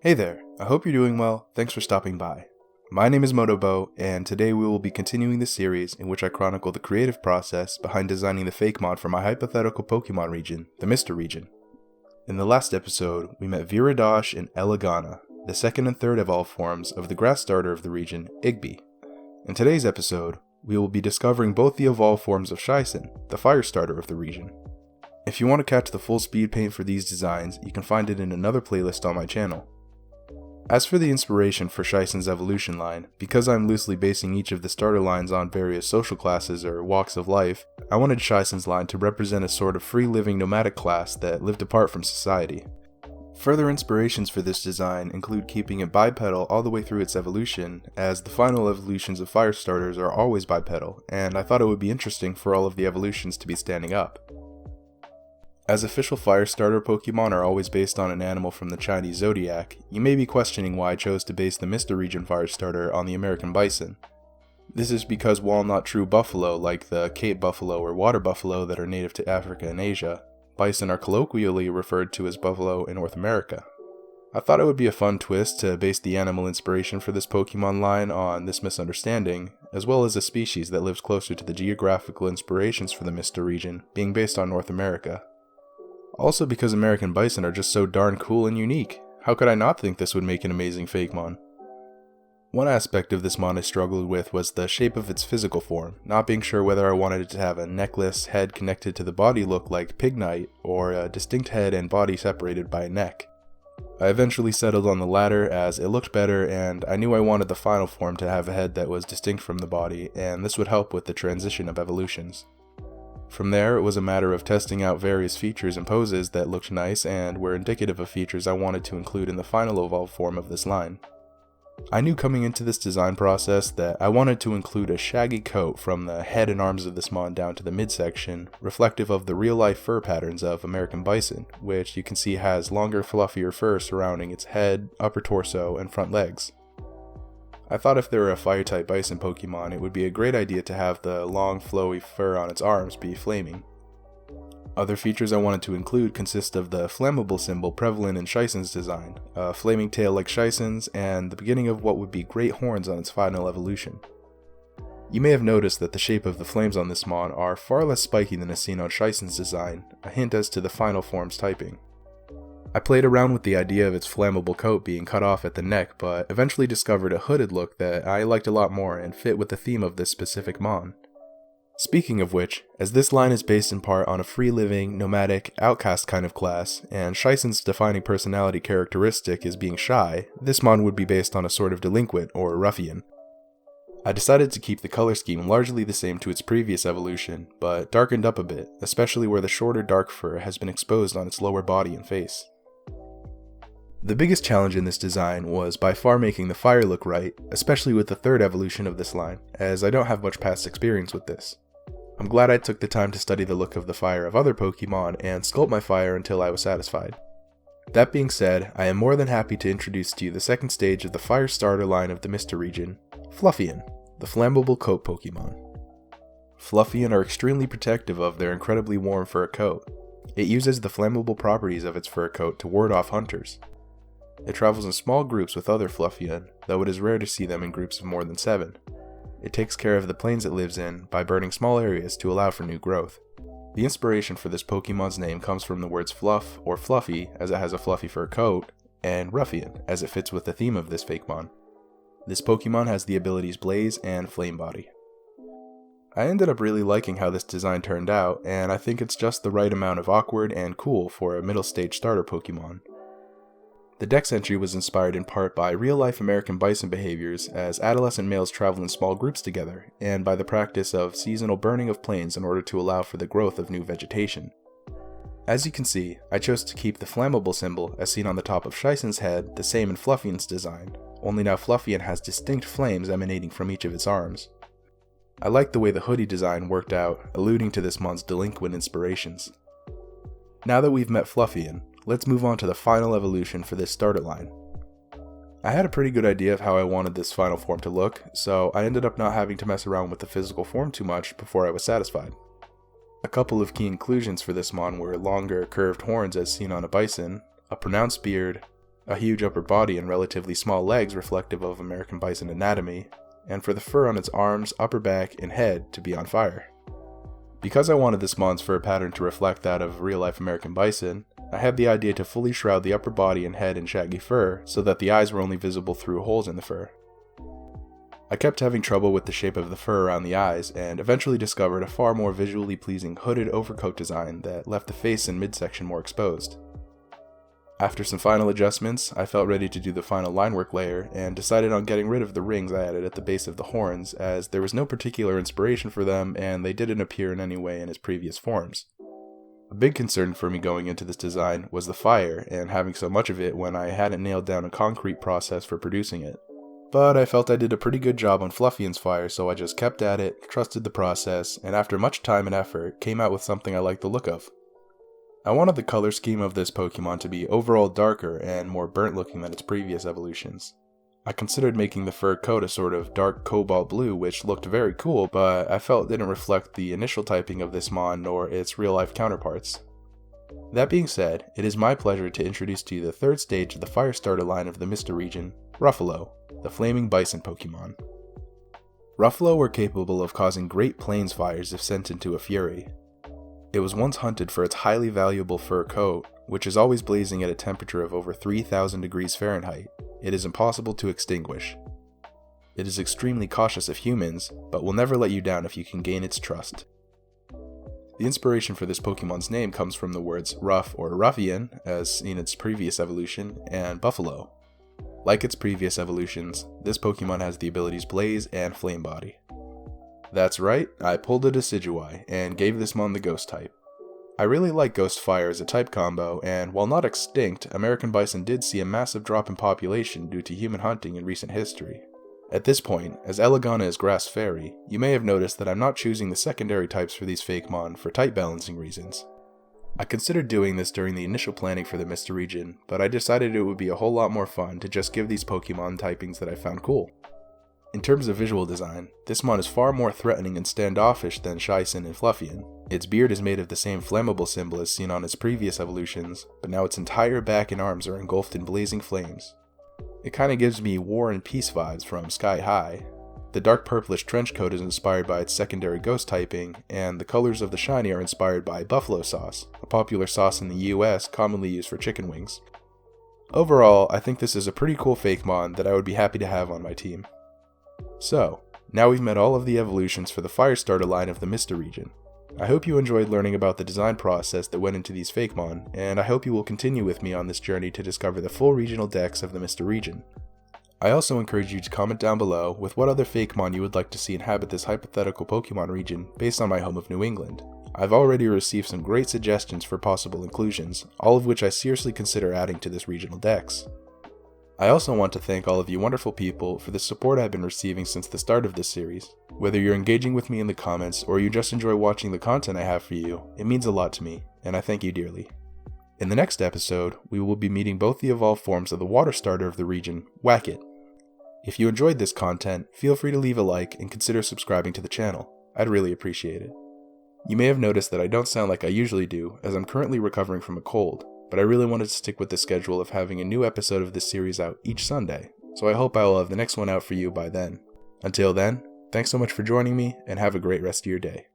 Hey there, I hope you're doing well, thanks for stopping by. My name is Motobo, and today we will be continuing the series in which I chronicle the creative process behind designing the Fakemon for my hypothetical Pokémon region, the Mista Region. In the last episode, we met Viradosh and Elegana, the second and third evolved forms of the grass starter of the region, Igby. In today's episode, we will be discovering both the evolved forms of Shison, the fire starter of the region. If you want to catch the full speed paint for these designs, you can find it in another playlist on my channel. As for the inspiration for Shison's evolution line, because I'm loosely basing each of the starter lines on various social classes or walks of life, I wanted Shison's line to represent a sort of free-living nomadic class that lived apart from society. Further inspirations for this design include keeping it bipedal all the way through its evolution, as the final evolutions of fire starters are always bipedal, and I thought it would be interesting for all of the evolutions to be standing up. As official fire starter Pokemon are always based on an animal from the Chinese zodiac, you may be questioning why I chose to base the Mista Region fire starter on the American bison. This is because while not true buffalo like the Cape buffalo or water buffalo that are native to Africa and Asia, bison are colloquially referred to as buffalo in North America. I thought it would be a fun twist to base the animal inspiration for this Pokemon line on this misunderstanding, as well as a species that lives closer to the geographical inspirations for the Mista Region being based on North America. Also because American bison are just so darn cool and unique, how could I not think this would make an amazing Fakemon? One aspect of this mon I struggled with was the shape of its physical form, not being sure whether I wanted it to have a necklace head connected to the body look like Pignite, or a distinct head and body separated by a neck. I eventually settled on the latter as it looked better, and I knew I wanted the final form to have a head that was distinct from the body, and this would help with the transition of evolutions. From there, it was a matter of testing out various features and poses that looked nice and were indicative of features I wanted to include in the final evolved form of this line. I knew coming into this design process that I wanted to include a shaggy coat from the head and arms of this mon down to the midsection, reflective of the real-life fur patterns of American bison, which you can see has longer, fluffier fur surrounding its head, upper torso, and front legs. I thought if there were a fire-type bison Pokemon, it would be a great idea to have the long, flowy fur on its arms be flaming. Other features I wanted to include consist of the flammable symbol prevalent in Shison's design, a flaming tail like Shison's, and the beginning of what would be great horns on its final evolution. You may have noticed that the shape of the flames on this mon are far less spiky than is seen on Shison's design, a hint as to the final form's typing. I played around with the idea of its flammable coat being cut off at the neck, but eventually discovered a hooded look that I liked a lot more and fit with the theme of this specific mon. Speaking of which, as this line is based in part on a free-living, nomadic, outcast kind of class, and Shison's defining personality characteristic is being shy, this mon would be based on a sort of delinquent or ruffian. I decided to keep the color scheme largely the same to its previous evolution, but darkened up a bit, especially where the shorter dark fur has been exposed on its lower body and face. The biggest challenge in this design was by far making the fire look right, especially with the third evolution of this line, as I don't have much past experience with this. I'm glad I took the time to study the look of the fire of other Pokemon and sculpt my fire until I was satisfied. That being said, I am more than happy to introduce to you the second stage of the fire starter line of the Mista Region, Fluffian, the flammable coat Pokemon. Fluffian are extremely protective of their incredibly warm fur coat. It uses the flammable properties of its fur coat to ward off hunters. It travels in small groups with other Fluffian, though it is rare to see them in groups of more than 7. It takes care of the plains it lives in by burning small areas to allow for new growth. The inspiration for this Pokemon's name comes from the words fluff or fluffy, as it has a fluffy fur coat, and ruffian, as it fits with the theme of this Fakemon. This Pokemon has the abilities Blaze and Flame Body. I ended up really liking how this design turned out, and I think it's just the right amount of awkward and cool for a middle stage starter Pokemon. The dex entry was inspired in part by real-life American bison behaviors as adolescent males travel in small groups together, and by the practice of seasonal burning of plains in order to allow for the growth of new vegetation. As you can see, I chose to keep the flammable symbol as seen on the top of Shison's head the same in Fluffian's design, only now Fluffian has distinct flames emanating from each of its arms. I like the way the hoodie design worked out, alluding to this mon's delinquent inspirations. Now that we've met Fluffian, let's move on to the final evolution for this starter line. I had a pretty good idea of how I wanted this final form to look, so I ended up not having to mess around with the physical form too much before I was satisfied. A couple of key inclusions for this mon were longer curved horns as seen on a bison, a pronounced beard, a huge upper body and relatively small legs reflective of American bison anatomy, and for the fur on its arms, upper back, and head to be on fire. Because I wanted this mon's fur pattern to reflect that of real-life American bison, I had the idea to fully shroud the upper body and head in shaggy fur so that the eyes were only visible through holes in the fur. I kept having trouble with the shape of the fur around the eyes and eventually discovered a far more visually pleasing hooded overcoat design that left the face and midsection more exposed. After some final adjustments, I felt ready to do the final linework layer and decided on getting rid of the rings I added at the base of the horns, as there was no particular inspiration for them and they didn't appear in any way in its previous forms. A big concern for me going into this design was the fire and having so much of it when I hadn't nailed down a concrete process for producing it. But I felt I did a pretty good job on Fluffian's fire, so I just kept at it, trusted the process, and after much time and effort, came out with something I liked the look of. I wanted the color scheme of this Pokemon to be overall darker and more burnt looking than its previous evolutions. I considered making the fur coat a sort of dark cobalt blue, which looked very cool, but I felt it didn't reflect the initial typing of this mon nor its real life counterparts. That being said, it is my pleasure to introduce to you the third stage of the Fire Starter line of the Mista Region, Ruffalo, the flaming bison Pokemon. Ruffalo were capable of causing great plains fires if sent into a fury. It was once hunted for its highly valuable fur coat, which is always blazing at a temperature of over 3,000 degrees Fahrenheit. It is impossible to extinguish. It is extremely cautious of humans, but will never let you down if you can gain its trust. The inspiration for this Pokemon's name comes from the words Ruff or Ruffian, as in its previous evolution, and Buffalo. Like its previous evolutions, this Pokemon has the abilities Blaze and Flame Body. That's right, I pulled a Decidueye and gave this mon the Ghost type. I really like Ghost Fire as a type combo, and while not extinct, American bison did see a massive drop in population due to human hunting in recent history. At this point, as Elegana is Grass Fairy, you may have noticed that I'm not choosing the secondary types for these Fakemon for type balancing reasons. I considered doing this during the initial planning for the Mista Region, but I decided it would be a whole lot more fun to just give these Pokemon typings that I found cool. In terms of visual design, this mon is far more threatening and standoffish than Shyson and Fluffian. Its beard is made of the same flammable symbol as seen on its previous evolutions, but now its entire back and arms are engulfed in blazing flames. It kinda gives me War and Peace vibes from Sky High. The dark purplish trench coat is inspired by its secondary ghost typing, and the colors of the shiny are inspired by buffalo sauce, a popular sauce in the US commonly used for chicken wings. Overall, I think this is a pretty cool Fakemon that I would be happy to have on my team. So, now we've met all of the evolutions for the Fire Starter line of the Mista Region. I hope you enjoyed learning about the design process that went into these Fakemon, and I hope you will continue with me on this journey to discover the full regional dex of the Mista Region. I also encourage you to comment down below with what other Fakemon you would like to see inhabit this hypothetical Pokemon region based on my home of New England. I've already received some great suggestions for possible inclusions, all of which I seriously consider adding to this regional dex. I also want to thank all of you wonderful people for the support I've been receiving since the start of this series. Whether you're engaging with me in the comments or you just enjoy watching the content I have for you, it means a lot to me, and I thank you dearly. In the next episode, we will be meeting both the evolved forms of the water starter of the region, Wacket. If you enjoyed this content, feel free to leave a like and consider subscribing to the channel. I'd really appreciate it. You may have noticed that I don't sound like I usually do, as I'm currently recovering from a cold, but I really wanted to stick with the schedule of having a new episode of this series out each Sunday, so I hope I will have the next one out for you by then. Until then, thanks so much for joining me, and have a great rest of your day.